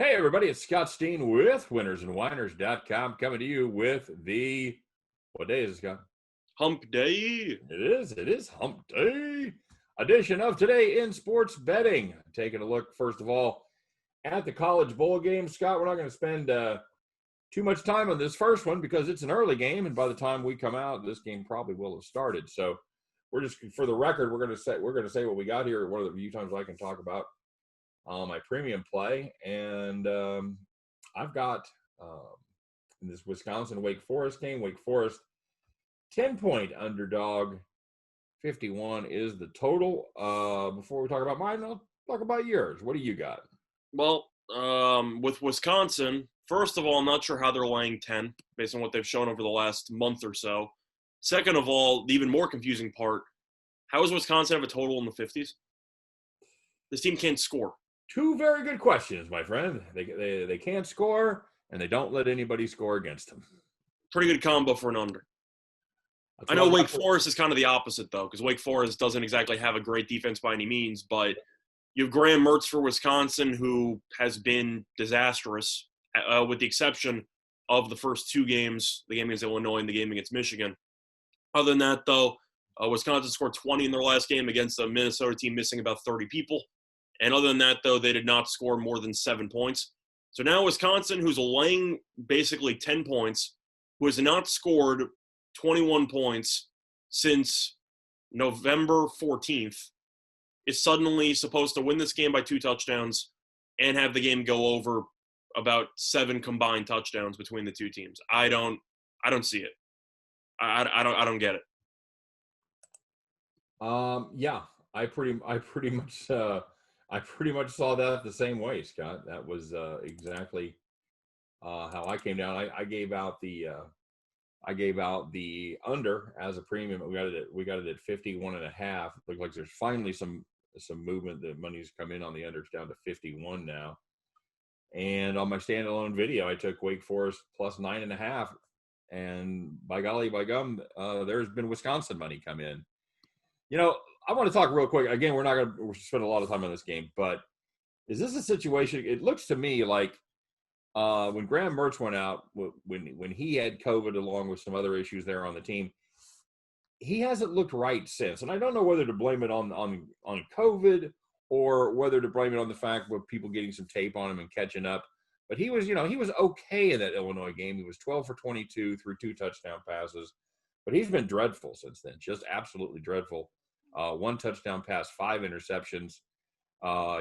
Hey, everybody, it's Scott Steen with winnersandwhiners.com coming to you with what day is it, Scott? Hump Day. It is Hump Day edition of Today in Sports Betting. Taking a look, first of all, at the college bowl game. Scott, we're not going to spend too much time on this first one because it's an early game, and by the time we come out, this game probably will have started. So we're just, for the record, we're going to say what we got here. One of the few times I can talk about my premium play, and I've got in this Wisconsin Wake Forest game. Wake Forest 10-point underdog, 51 is the total. Before we talk about mine, I'll talk about yours. What do you got? Well, with Wisconsin, first of all, I'm not sure how they're laying 10 based on what they've shown over the last month or so. Second of all, the even more confusing part, how does Wisconsin have a total in the 50s? This team can't score. Two very good questions, my friend. They can't score, and they don't let anybody score against them. Pretty good combo for an under. I know Wake Forest is kind of the opposite, though, because Wake Forest doesn't exactly have a great defense by any means, but you have Graham Mertz for Wisconsin, who has been disastrous, with the exception of the first two games, the game against Illinois and the game against Michigan. Other than that, though, Wisconsin scored 20 in their last game against a Minnesota team missing about 30 people. And other than that, though, they did not score more than 7 points. So now Wisconsin, who's laying basically 10 points, who has not scored 21 points since November 14th, is suddenly supposed to win this game by 2 touchdowns and have the game go over about 7 combined touchdowns between the two teams. I don't see it. I don't get it. Yeah, I pretty much saw that the same way, Scott. That was exactly how I came down. I gave out the under as a premium. We got it at 51.5. Looks like there's finally some movement. The money's come in on the under. It's down to 51 now. And on my standalone video, I took Wake Forest plus 9.5. And by golly, by gum, there's been Wisconsin money come in. You know, I want to talk real quick. Again, we're not going to spend a lot of time on this game, but is this a situation? It looks to me like when Graham Mertz went out, when he had COVID along with some other issues there on the team, he hasn't looked right since. And I don't know whether to blame it on COVID or whether to blame it on the fact of people getting some tape on him and catching up. But he was okay in that Illinois game. He was 12 for 22 through 2 touchdown passes. But he's been dreadful since then, just absolutely dreadful. 1 touchdown pass, 5 interceptions.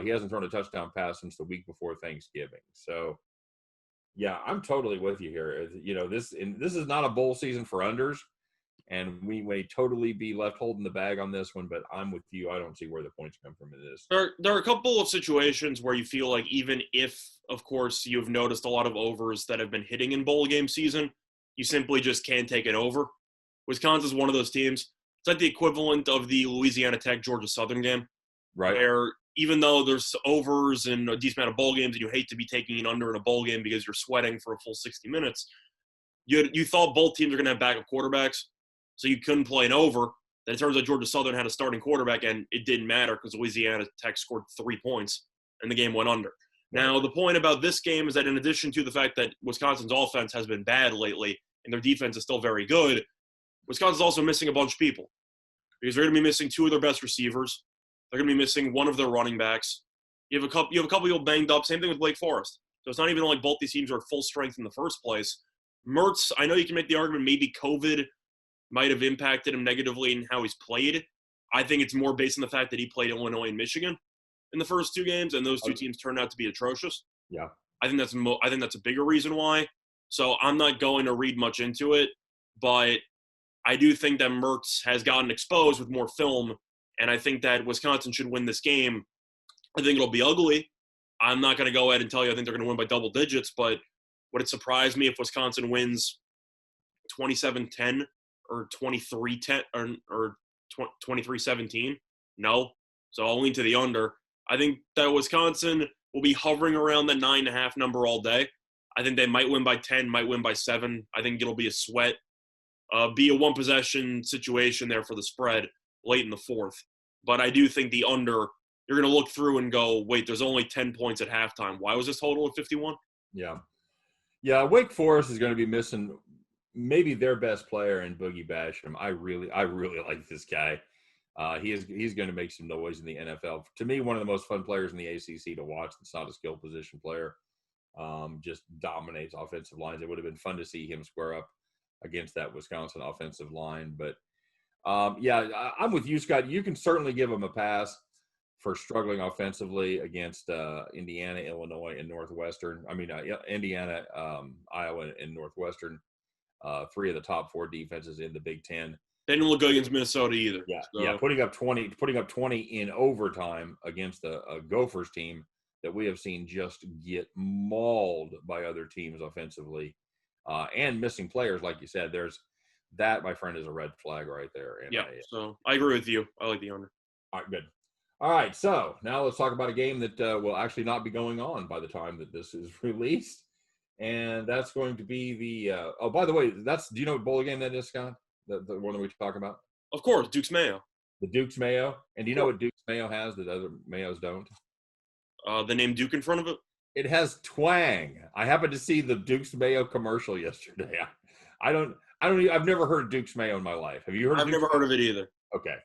He hasn't thrown a touchdown pass since the week before Thanksgiving. So, yeah, I'm totally with you here. You know, this is not a bowl season for unders, and we may totally be left holding the bag on this one, but I'm with you. I don't see where the points come from in this. There are a couple of situations where you feel like even if, of course, you've noticed a lot of overs that have been hitting in bowl game season, you simply just can't take it over. Wisconsin's one of those teams. It's like the equivalent of the Louisiana Tech Georgia Southern game, right? Where even though there's overs and a decent amount of bowl games, and you hate to be taking an under in a bowl game because you're sweating for a full 60 minutes, you thought both teams are going to have backup quarterbacks, so you couldn't play an over. Then it turns out Georgia Southern had a starting quarterback, and it didn't matter because Louisiana Tech scored 3 points, and the game went under. Now, the point about this game is that in addition to the fact that Wisconsin's offense has been bad lately, and their defense is still very good, Wisconsin's also missing a bunch of people because they're going to be missing 2 of their best receivers. They're going to be missing 1 of their running backs. You have a couple people banged up. Same thing with Wake Forest. So it's not even like both these teams are at full strength in the first place. Mertz, I know you can make the argument maybe COVID might have impacted him negatively in how he's played. I think it's more based on the fact that he played Illinois and Michigan in the first 2 games, and those 2 teams turned out to be atrocious. Yeah, I think that's a bigger reason why. So I'm not going to read much into it, but I do think that Mertz has gotten exposed with more film, and I think that Wisconsin should win this game. I think it'll be ugly. I'm not going to go ahead and tell you I think they're going to win by double digits, but would it surprise me if Wisconsin wins 27-10 or 23-10 or 23-17? No. So I'll lean to the under. I think that Wisconsin will be hovering around the 9.5 number all day. I think they might win by 10, might win by 7. I think it'll be a sweat. Be a one-possession situation there for the spread late in the 4th. But I do think the under you're going to look through and go, wait, there's only 10 points at halftime. Why was this total at 51? Yeah. Yeah, Wake Forest is going to be missing maybe their best player in Boogie Basham. I really like this guy. He's going to make some noise in the NFL. To me, one of the most fun players in the ACC to watch. It's not a skill position player. Just dominates offensive lines. It would have been fun to see him square up against that Wisconsin offensive line. But, I'm with you, Scott. You can certainly give him a pass for struggling offensively against Indiana, Illinois, and Northwestern. Indiana, Iowa, and Northwestern, three of the top four defenses in the Big Ten. They didn't look good against Minnesota either. Yeah, putting up 20 in overtime against a Gophers team that we have seen just get mauled by other teams offensively, and missing players, like you said. That, my friend, is a red flag right there. And so I agree with you. I like the under. All right, good. All right, so now let's talk about a game that will actually not be going on by the time that this is released, and that's going to be the by the way, do you know what bowl game that is, Scott? The one that we talk about? Of course, Duke's Mayo. The Duke's Mayo. And do you know what Duke's Mayo has that other Mayos don't? The name Duke in front of it? It has twang. I happened to see the Duke's Mayo commercial yesterday. I've never heard of Duke's Mayo in my life. Have you heard of I've never heard of it either. Okay.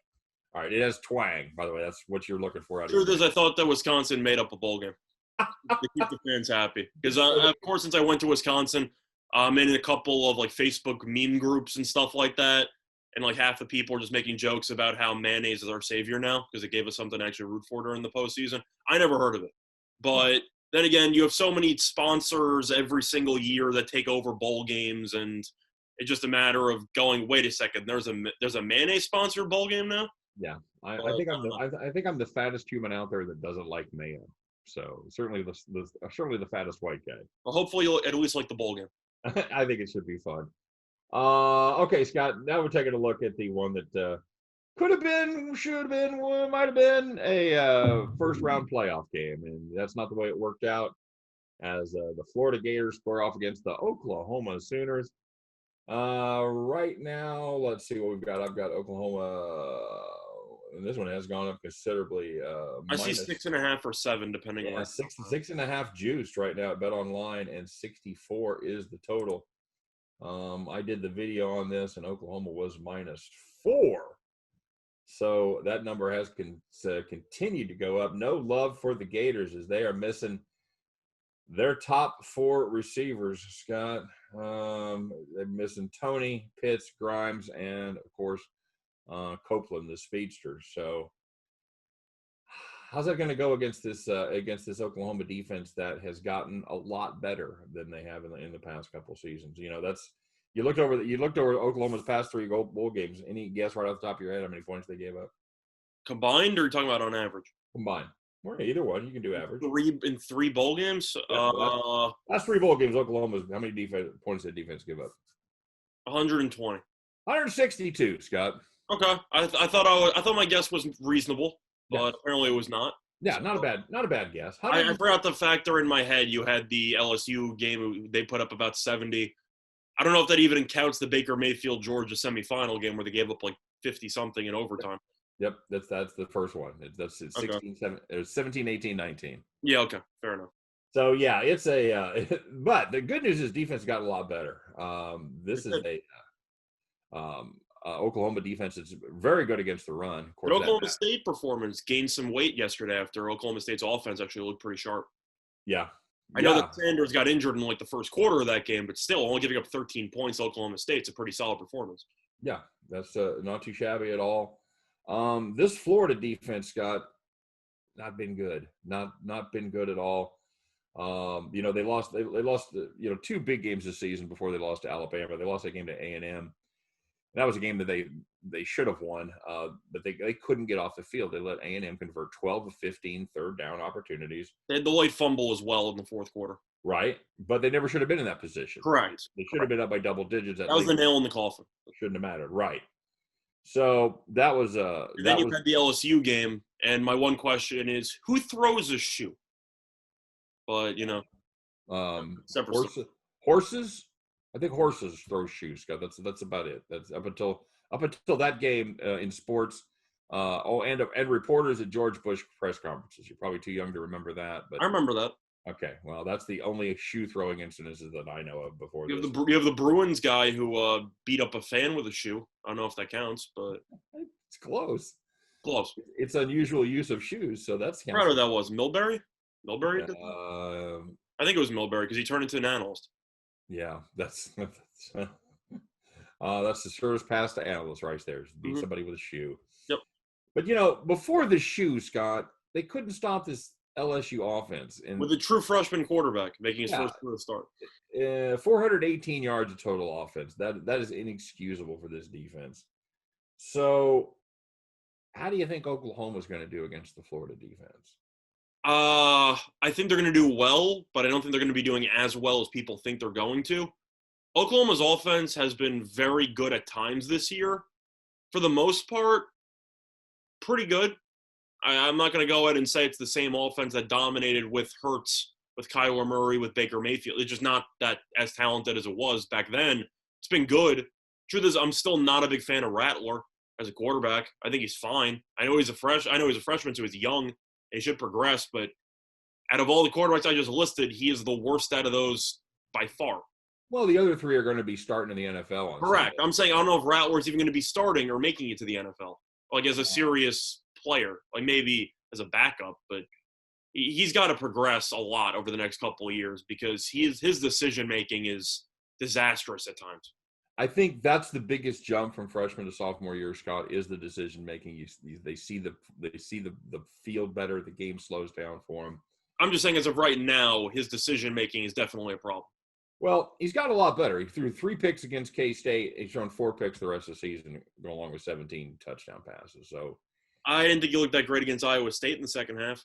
All right. It has twang, by the way. That's what you're looking for out of Truth is, I thought that Wisconsin made up a bowl game to keep the fans happy. Because, of course, since I went to Wisconsin, I'm in a couple of, like, Facebook meme groups and stuff like that. And, like, half the people are just making jokes about how mayonnaise is our savior now because it gave us something to actually root for during the postseason. I never heard of it. But then again, you have so many sponsors every single year that take over bowl games, and it's just a matter of going, wait a second, there's a mayonnaise-sponsored bowl game now? Yeah. I think I'm the fattest human out there that doesn't like mayo. So certainly the fattest white guy. Well, hopefully you'll at least like the bowl game. I think it should be fun. Okay, Scott, now we're taking a look at the one that could have been, should have been, might have been a first round playoff game. And that's not the way it worked out, as the Florida Gators square off against the Oklahoma Sooners. Right now, let's see what we've got. I've got Oklahoma, and this one has gone up considerably. I see 6.5 or 7, depending on. 6.5 juiced right now at Bet Online, and 64 is the total. I did the video on this, and Oklahoma was -4. So that number has continued to go up. No love for the Gators as they are missing their top 4 receivers, Scott. They're missing Tony, Pitts, Grimes, and, of course, Copeland, the speedster. So how's that going to go against this Oklahoma defense that has gotten a lot better than they have in the past couple seasons? You know, you looked over Oklahoma's past 3 bowl games. Any guess right off the top of your head how many points they gave up? Combined, or are you talking about on average? Combined. Or either one. You can do average. 3 bowl games? Yeah, last 3 bowl games, Oklahoma's, how many points did defense give up? 120. 162, Scott. Okay. I thought my guess was reasonable, but apparently it was not. Yeah, not a bad guess. I forgot the factor in my head. You had the LSU game. They put up about 70. I don't know if that even counts the Baker Mayfield Georgia semifinal game where they gave up like 50-something in overtime. Yep, that's the first one. That's 17, 18, 19. Yeah, okay, fair enough. So yeah, it's but the good news is defense got a lot better. This is Oklahoma defense is very good against the run. But Oklahoma State performance gained some weight yesterday after Oklahoma State's offense actually looked pretty sharp. Yeah. I know that Sanders got injured in like the first quarter of that game, but still only giving up 13 points to Oklahoma State's a pretty solid performance. Yeah, that's not too shabby at all. This Florida defense, Scott, not been good. Not been good at all. They lost 2 big games this season before they lost to Alabama. They lost that game to A&M. That was a game that they should have won, but they couldn't get off the field. They let A&M convert 12 of 15 third down opportunities. They had the late fumble as well in the fourth quarter. Right, but they never should have been in that position. Correct. They should have been up by double digits. That was the nail in the coffin. It shouldn't have mattered. Right. So that was then you had the LSU game, and my one question is, who throws a shoe? But horses. I think horses throw shoes, Scott. That's about it. That's up until that game in sports. And reporters at George Bush press conferences. You're probably too young to remember that, but I remember that. okay. Well, that's the only shoe throwing incidences that I know of before You this. have the Bruins guy who beat up a fan with a shoe. I don't know if that counts, but It's close. close. It's unusual use of shoes, so that's Proud of that was Milbury. Milbury did that? I think it was Milbury because he turned into an analyst. Yeah, that's the surest pass to analyst right there. Beat somebody with a shoe. Yep. But before the shoe, Scott, they couldn't stop this LSU offense. And with a true freshman quarterback making his first career start. 418 yards of total offense. That is inexcusable for this defense. So, how do you think Oklahoma's going to do against the Florida defense? I think they're going to do well, but I don't think they're going to be doing as well as people think they're going to. Oklahoma's offense has been very good at times this year. For the most part, pretty good. I'm not going to go ahead and say it's the same offense that dominated with Hurts, with Kyler Murray, with Baker Mayfield. It's just not that as talented as it was back then. It's been good. Truth is, I'm still not a big fan of Rattler as a quarterback. I think he's fine. I know he's a freshman, so he's young and he should progress. But out of all the quarterbacks I just listed, he is the worst out of those by far. Well, the other three are going to be starting in the NFL. On Correct. Sunday. I'm saying I don't know if Rattler's even going to be starting or making it to the NFL, like as a serious player, like maybe as a backup. But he's got to progress a lot over the next couple of years because his decision making is disastrous at times. I think that's the biggest jump from freshman to sophomore year, Scott, is the decision making. They see the field better. The game slows down for him. I'm just saying, as of right now, his decision making is definitely a problem. Well, he's got a lot better. He threw 3 picks against K-State. He's thrown 4 picks the rest of the season, going along with 17 touchdown passes. So I didn't think he looked that great against Iowa State in the second half.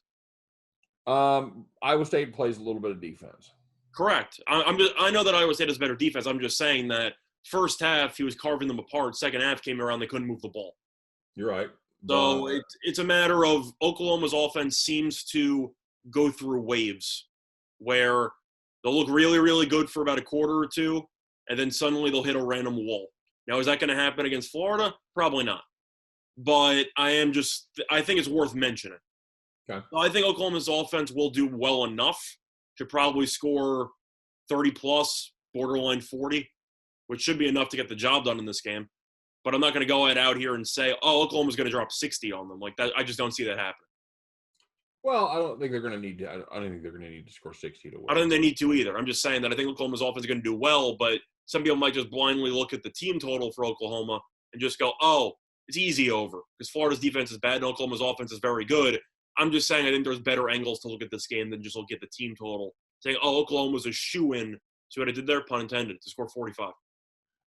Iowa State plays a little bit of defense. Correct. I know that Iowa State has better defense. I'm just saying that first half he was carving them apart. Second half came around, they couldn't move the ball. You're right. So it's a matter of Oklahoma's offense seems to go through waves where they'll look really, really good for about a quarter or two, and then suddenly they'll hit a random wall. Now, is that going to happen against Florida? Probably not. But I think it's worth mentioning. Okay. I think Oklahoma's offense will do well enough to probably score 30-plus, borderline 40, which should be enough to get the job done in this game. But I'm not going to go out here and say, Oklahoma's going to drop 60 on them. Like that, I just don't see that happening. Well, I don't think they're going to need to. I don't think they're going to need to score 60 to win. I don't think they need to either. I'm just saying that I think Oklahoma's offense is going to do well, but some people might just blindly look at the team total for Oklahoma and just go, it's easy over because Florida's defense is bad and Oklahoma's offense is very good. I'm just saying I think there's better angles to look at this game than just look at the team total, saying, Oklahoma's a shoo-in. See what I did there? Pun intended, to score 45.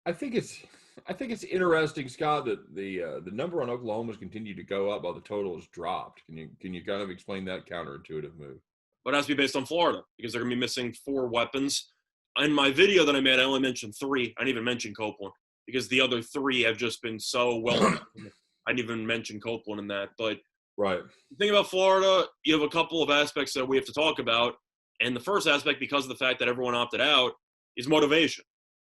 I think it's interesting, Scott, that the number on Oklahoma's continued to go up while the total has dropped. Can you kind of explain that counterintuitive move? But it has to be based on Florida because they're going to be missing 4 weapons. In my video that I made, I only mentioned 3. I didn't even mention Copeland because the other 3 have just been so well. I didn't even mention Copeland in that. But right. The thing about Florida, you have a couple of aspects that we have to talk about. And the first aspect, because of the fact that everyone opted out, is motivation.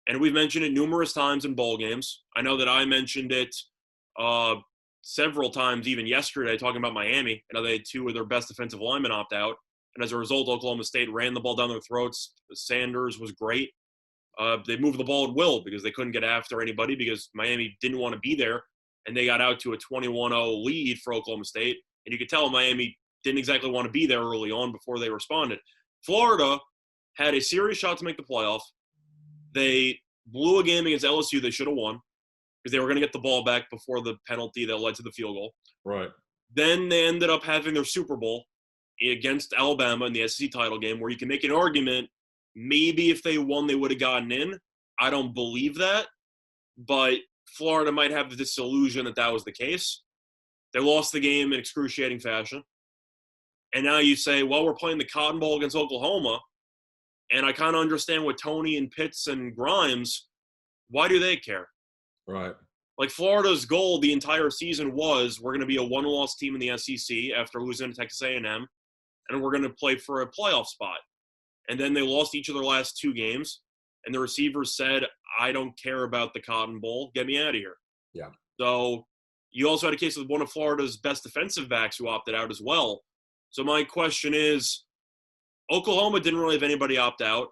And we've mentioned it numerous times in bowl games. I know that I mentioned it several times, even yesterday, talking about Miami. I know they had 2 of their best defensive linemen opt out. And as a result, Oklahoma State ran the ball down their throats. Sanders was great. They moved the ball at will because they couldn't get after anybody because Miami didn't want to be there. And they got out to a 21-0 lead for Oklahoma State. And you could tell Miami didn't exactly want to be there early on before they responded. Florida had a serious shot to make the playoff. They blew a game against LSU they should have won because they were going to get the ball back before the penalty that led to the field goal. Right. Then they ended up having their Super Bowl against Alabama in the SEC title game where you can make an argument maybe if they won they would have gotten in. I don't believe that, but Florida might have the disillusion that was the case. They lost the game in excruciating fashion. And now you say, well, we're playing the Cotton Bowl against Oklahoma. And I kind of understand what Tony and Pitts and Grimes, why do they care? Right. Like Florida's goal the entire season was we're going to be a one-loss team in the SEC after losing to Texas A&M, and we're going to play for a playoff spot. And then they lost each of their last 2 games, and the receivers said, I don't care about the Cotton Bowl. Get me out of here. Yeah. So you also had a case with one of Florida's best defensive backs who opted out as well. So my question is, Oklahoma didn't really have anybody opt out.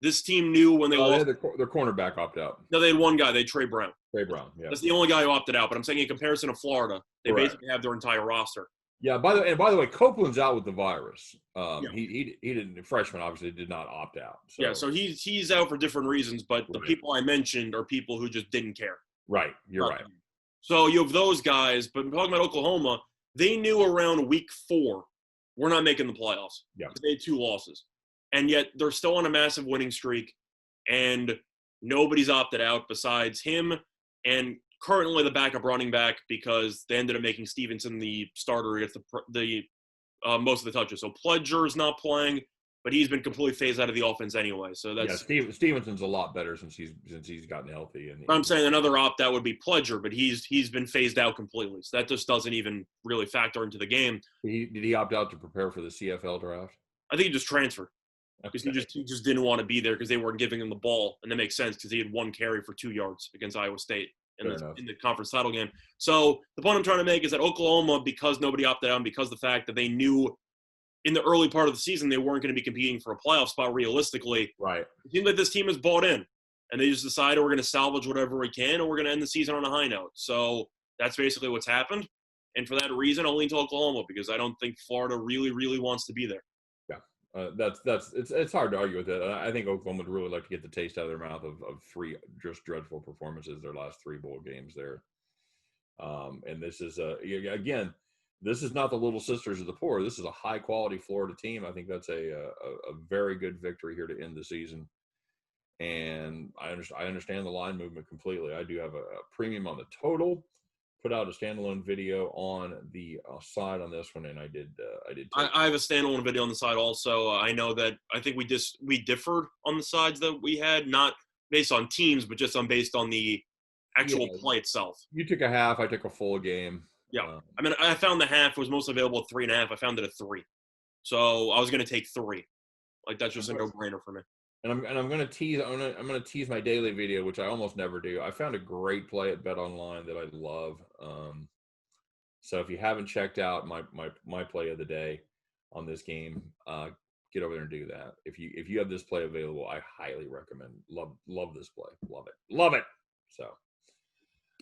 This team knew when they They lost. had their cornerback opt out. No, they had one guy. They had Trey Brown. Trey Brown, yeah. That's the only guy who opted out. But I'm saying in comparison to Florida, they Correct. basically have their entire roster. Yeah. By the way, Copeland's out with the virus. Yeah. He didn't. The freshman obviously did not opt out. So. Yeah. So he's out for different reasons. But the people I mentioned are people who just didn't care. Right. You're right. So you have those guys. But talking about Oklahoma, they knew around week 4 we're not making the playoffs. Yeah. They had 2 losses, and yet they're still on a massive winning streak, and nobody's opted out besides him and currently the backup running back because they ended up making Stevenson the starter against the most of the touches. So Pledger's not playing, but he's been completely phased out of the offense anyway. So that's Stevenson's a lot better since he's gotten healthy. And I'm saying another opt-out would be Pledger, but he's been phased out completely. So that just doesn't even really factor into the game. Did he opt out to prepare for the CFL draft? I think he just transferred. Because Okay. he just didn't want to be there because they weren't giving him the ball, and that makes sense because he had 1 carry for 2 yards against Iowa State in the conference title game. So the point I'm trying to make is that Oklahoma, because nobody opted out, and because the fact that they knew in the early part of the season they weren't going to be competing for a playoff spot realistically, right? It seems like this team is bought in, and they just decided we're going to salvage whatever we can, and we're going to end the season on a high note. So that's basically what's happened, and for that reason, I'll lean to Oklahoma because I don't think Florida really, really wants to be there. It's hard to argue with it. I think Oklahoma would really like to get the taste out of their mouth of 3 just dreadful performances their last 3 bowl games there. And this is again, this is not the Little Sisters of the Poor. This is a high quality Florida team. I think that's a very good victory here to end the season. And I understand the line movement completely. I do have a premium on the total. Put out a standalone video on the side on this one, and I did. I have a standalone video on the side also. I know that I think we differed on the sides that we had, not based on teams, but just based on the actual play itself. You took a half. I took a full game. Yeah, I mean, I found the half was most available at 3.5. I found it at 3, so I was going to take 3. Like that's just a no-brainer for me. And I'm going to tease. I'm going to tease my daily video, which I almost never do. I found a great play at Bet Online that I love. So if you haven't checked out my play of the day on this game, get over there and do that. If you have this play available, I highly recommend. Love this play. Love it. So,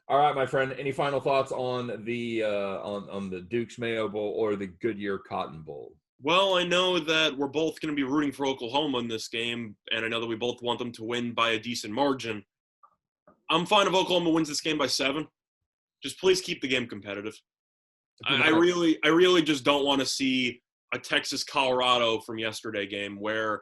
all right, my friend. Any final thoughts on the on the Duke's Mayo Bowl or the Goodyear Cotton Bowl? Well, I know that we're both going to be rooting for Oklahoma in this game, and I know that we both want them to win by a decent margin. I'm fine if Oklahoma wins this game by 7. Just please keep the game competitive. I really just don't want to see a Texas-Colorado from yesterday game where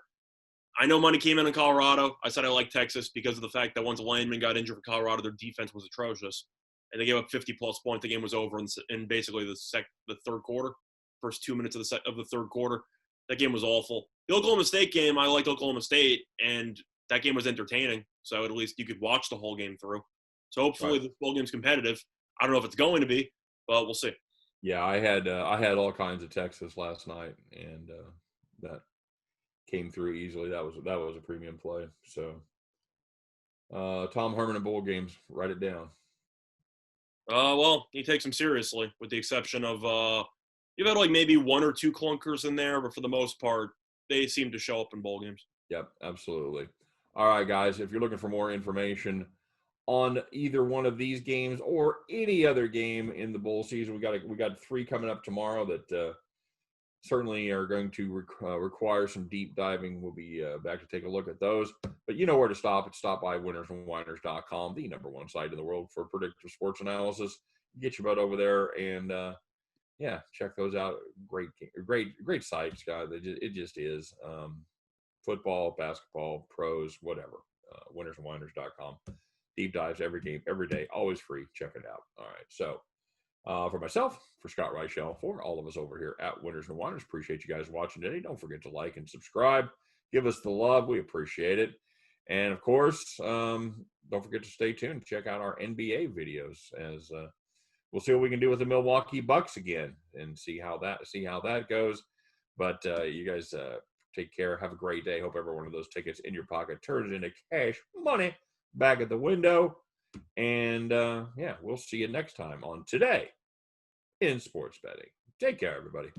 I know money came in Colorado. I said I like Texas because of the fact that once a lineman got injured for Colorado, their defense was atrocious, and they gave up 50-plus points. The game was over in basically the third quarter. First 2 minutes of the third quarter. That game was awful. The Oklahoma State game, I liked Oklahoma State, and that game was entertaining. So at least you could watch the whole game through. So hopefully the whole game's competitive. I don't know if it's going to be, but we'll see. Yeah, I had all kinds of Texas last night, and that came through easily. That was a premium play. So Tom Herman and bowl games, write it down. Well, he takes them seriously, with the exception of you've had like maybe 1 or 2 clunkers in there, but for the most part, they seem to show up in bowl games. Yep, absolutely. All right, guys, if you're looking for more information on either one of these games or any other game in the bowl season, we got 3 coming up tomorrow that certainly are going to require some deep diving. We'll be back to take a look at those. But you know where to stop. Stop by winnersandwhiners.com, the #1 site in the world for predictive sports analysis. Get your butt over there and yeah, check those out. Great sites, guys. It just is. Football, basketball, pros, whatever. Winnersandwhiners.com. Deep dives every game, every day, always free. Check it out. All right. So for myself, for Scott Reichel, for all of us over here at Winners and Whiners, appreciate you guys watching today. Don't forget to like and subscribe. Give us the love. We appreciate it. And of course, don't forget to stay tuned. Check out our NBA videos as we'll see what we can do with the Milwaukee Bucks again and see how that goes. But you guys take care. Have a great day. Hope every one of those tickets in your pocket turns into cash money back at the window. And yeah, we'll see you next time on Today in Sports Betting. Take care, everybody.